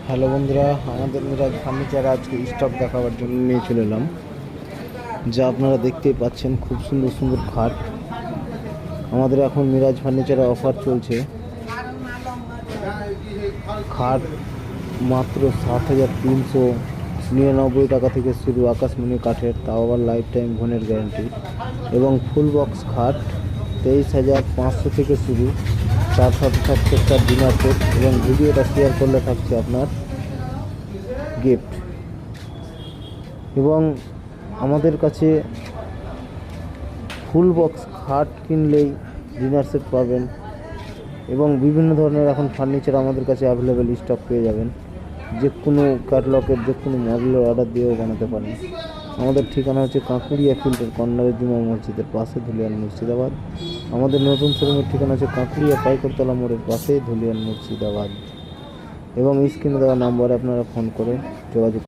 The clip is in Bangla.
হ্যালো বন্ধুরা, আমাদের মিরাজ ফার্নিচার আজকে স্টক দেখাবার জন্য নিয়ে চলে এলাম। যা আপনারা দেখতেই পাচ্ছেন, খুব সুন্দর সুন্দর খাট। আমাদের এখন মিরাজ ফার্নিচারে অফার চলছে। খাট মাত্র 7,399 টাকা থেকে শুরু, আকাশমণি কাঠের, তাও আবার লাইফ টাইম ঘনের গ্যারান্টি। এবং ফুল বক্স খাট 23,500 থেকে শুরু, তার সাথে থাকছে একটা ডিনার সেট, এবং ভিডিওটা শেয়ার করলে থাকছে আপনার গিফট। এবং আমাদের কাছে ফুল বক্স খাট কিনলেই ডিনার সেট পাবেন, এবং বিভিন্ন ধরনের এখন ফার্নিচার আমাদের কাছে অ্যাভেলেবেল স্টক পেয়ে যাবেন। যে কোনো ক্যাটালগের যে কোনো মডেলের অর্ডার দিয়েও বানাতে পারেন। আমাদের ঠিকানা হচ্ছে কাঁকুড়িয়া ফিল্টার কর্নারে, জুমা মসজিদের পাশে, ধুলিয়ান, মুর্শিদাবাদ। আমাদের নতুন শোরুমের ঠিকানা হচ্ছে কাঁকুড়িয়া পাইকরতলা মোড়ের পাশে, ধুলিয়ান, মুর্শিদাবাদ। এবং স্ক্রিনে দেওয়া নাম্বারে আপনারা ফোন করে যোগাযোগ